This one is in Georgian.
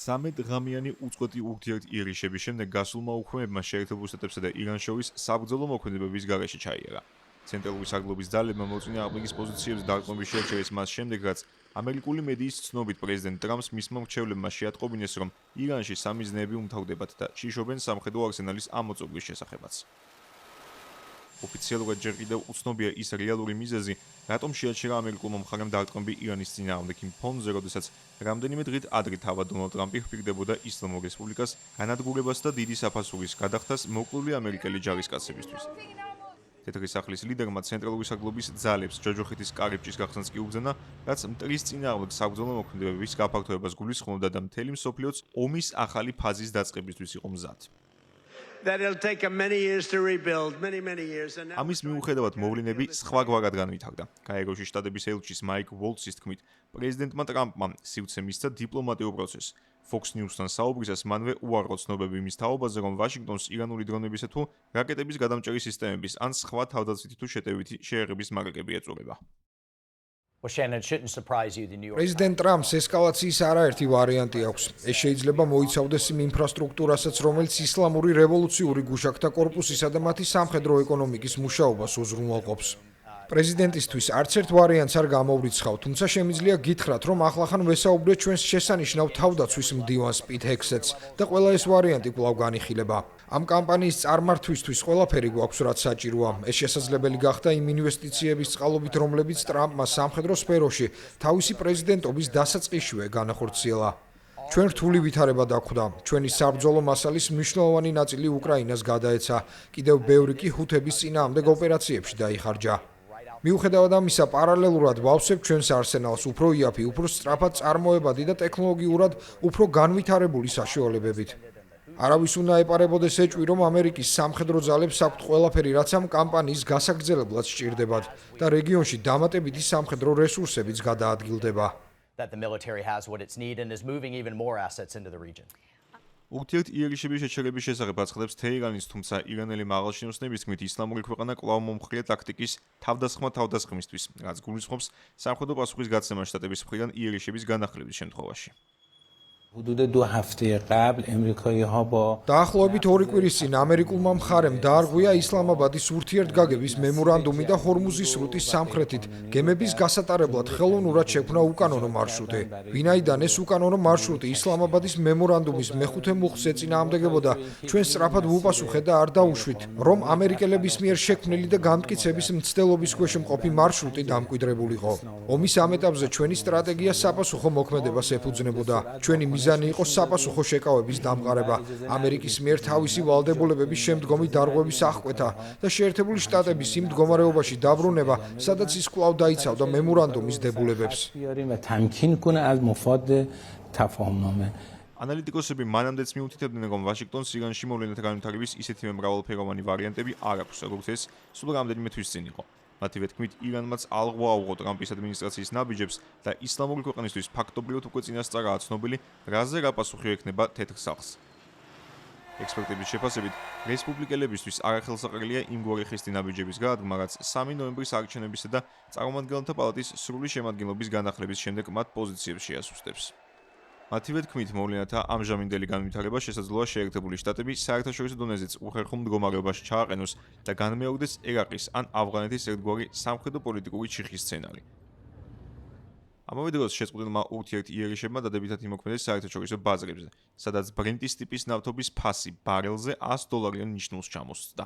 13-ღამიანი უწყვეტი ურთიერთიერიშების შემდეგ გასულმა უქმეებმა შეერთებულ შტატებსა და ირანს შორის საბრძოლო მოქმედებების გარეშე ჩაიერა. ცენტრალური საგლობის ძალებმა მოწინე აღდგის პოზიციებს დარწმუნების შეჩერეს მას შემდეგ, რაც ამერიკული მედიის ცნობით პრეზიდენტ ტრამპს მისმა მრჩეველებმა შეატყობინეს, რომ ირანში სამიზნეები უმთავრდებათ და შიშობენ სამხედრო არსენალის ამოწურვის შესახებაც. ოფიციალურად ჯერ კიდევ უცნობია ის რეალური მიზეზი, რატომ შეაჩერა ამერიკულმა მხარემ დარტყმები ირანის წინააღმდეგ იმ ფონზე, როდესაც რამდენიმე დღით ადრე თავად დონალდ ტრამპი ჰპირდებოდა ისლამურ რესპუბლიკას განადგურებას და დიდი საფასურის გადახდას მოკლული ამერიკელი ჯარისკაცებისთვის. თეთრი სახლის ლიდერმა ცენტრალური საგლობის ძალებს ჯოჯოხეთის კარიბჭის გახსნაც კი უბრძანა, რაც მტრის წინააღმდეგ საბრძოლო მოქმედებების გაფართოებას გულისხმობდა და მთელი მსოფლიოც ომის ახალი ფაზის დაწყებისთვის იყო მზად. ამის მიუხედავად მოვლენები სხვაგვარად განვითარდა. გაეროში შტატების ელჩის მაიკ ვოლცის თქმით, პრეზიდენტმა ტრამპმა სივრცე მისცა დიპლომატიურ პროცესს. Fox News-თან საუბრისას მანვე უარყო ცნობები იმის თაობაზე, რომ ვაშინგტონს ირანული დრონებისა თუ რაკეტების გადამჭერის სისტემების ან სხვა თავდაცვითი თუ შეტევითი შეერების მარკები ეწურება. პრეზიდენტ ტრამპს ესკალაციის არაერთი ვარიანტი აქვს. ეს შეიძლება მოიცავდეს იმ ინფრასტრუქტურასაც, რომელიც ისლამური რევოლუციური გუშაკთა კორპუსისა და მათი სამხედრო ეკონომიკის მუშაობას უზრუნველყოფს. პრეზიდენტისთვის არც ერთ ვარიანტს არ გამოვრიცხავ, თუმცა შემიძლია გითხრათ, რომ ახლახან ვესაუბრეთ ჩვენს შესანიშნავ თავდაცვის მდივანს პიტ ჰექსეტს და ყველა ეს ვარიანტი კვლავ განიხილება. ამ კამპანიის წარმართვისთვის ყველაფერი გვაქვს, რაც საჭიროა. ეს შესაძლებელი გახდა იმ ინვესტიციების წყალობით, რომლებიც ტრამპმა სამხედრო სფეროში თავისი პრეზიდენტობის დასაწყისშივე განახორციელა. ჩვენ რთული ვითარება დახვდა. ჩვენი საბრძოლო მასალის მნიშვნელოვანი ნაწილი უკრაინას გადაეცა. კიდევ ბევრი კი ჰუთების წინააღმდეგ ოპერაციებში დაიხარჯა. მიუხედავად ამისა, პარალელურად ვავსებ ჩვენს არსენალს უფრო იაფი, უფრო სწრაფად წარმოებადი და ტექნოლოგიურად უფრო განვითარებული საშუალებებით. არავის უნდა ეპარებოდეს ეჭვი, რომ ამერიკის სამხედრო ძალებს აქვთ ყველაფერი, რაც ამ კამპანიის გასაგრძელებლად სჭირდებათ და რეგიონში დამატებითი სამხედრო რესურსებიც გადაადგილდება. ურთიერთიერიშების შეჩერების შესახებ აცხადებს თეირანის, თუმცა ირანელი მაღალჩინოსნების თქმით, ისლამური ქვეყანა კვლავ მომხრეა ტაქტიკის თავდასხმისთვის, რაც გულისხმობს სამხედრო პასუხის გაცემას შტატების მხრიდან იერიშების განახლების შემთხვევაში. დაახლოებით 2 კვირის წინ ამერიკულმა მხარემ დაარღვია ისლამაბადის ურთიერთგაგების მემორანდუმი და ჰორმუზის სრუტის სამხრეთით გემების გასატარებლად ხელოვნურად შექმნა უკანონო მარშრუტი. ვინაიდან ეს უკანონო მარშრუტი ისლამაბადის მემორანდუმის მეხუთე მუხლს ეწინააღმდეგებოდა, ჩვენ სწრაფად ვუპასუხეთ და არ დაუშვით, რომ ამერიკელების მიერ შექმნილი და განმტკიცების მცდელობის ქვეშ მყოფი მარშრუტი დამკვიდრებულიყო. ომის ამ ეტაპზე ჩვენი სტრატეგია საფასუხო მოქმედებას ეფუძნებოდა. ჩვენი მიზანი იყო საფასუხო შეკავების დამყარება, ამერიკის მიერ თავისი ვალდებულებების შემდგომი დარღვევის აღკვეთა და შეერთებული შტატების იმ მდგომარეობაში დაბრუნება, სადაც ის კვლავ დაიცავდა მემორანდუმის დებულებებს. ანალიტიკოსები მანამდეც მიუთითებდნენ, რომ ვაშინგტონს ირანში მოვლენათა განვითარების ისეთივე მრავალფეროვანი ვარიანტები არ აქვს, როგორც ეს სულ რამდენიმე თვის წინ იყო. მათივე თქმით, ირანმაც ალღვა აუღო ტრამპის ადმინისტრაციის ნაბიჯებს და ისლამური ქვეყნისთვის ფაქტობრივად უკვე წინასწარაა ცნობილი, რაზე რა პასუხი ექნება თეთრ სახლს. ექსპერტების შეფასებით, რესპუბლიკელებისთვის არახელსაყრელია იმგვარი ხისტი ნაბიჯების გადადგმა, რაც 3 ნოემბრის არჩევნებისა და წარმომადგენელთა პალატის სრული შემადგენლობის განახლების შემდეგ მათ პოზიციებს შეასუსტებს. მათივე თქმით, მოვლენათა ამჟამინდელი განვითარება შესაძლოა შეერთებული შტატები საერთაშორისო დონეზეც უხერხულ მდგომარეობაში ჩააყენოს და განმეორდეს ერაყის ან ავღანეთის ერთგვარი სამხედრო პოლიტიკური ჩიხის სცენარი. ამავე დროს შეწყვეტილმა ურთიერთიერიშებმა დადებითად იმოქმედეს საერთაშორისო ბაზრებზე, სადაც ბრენტის ტიპის ნავთობის ფასი ბარელზე $100 ნიშნულს ჩამოსცდა.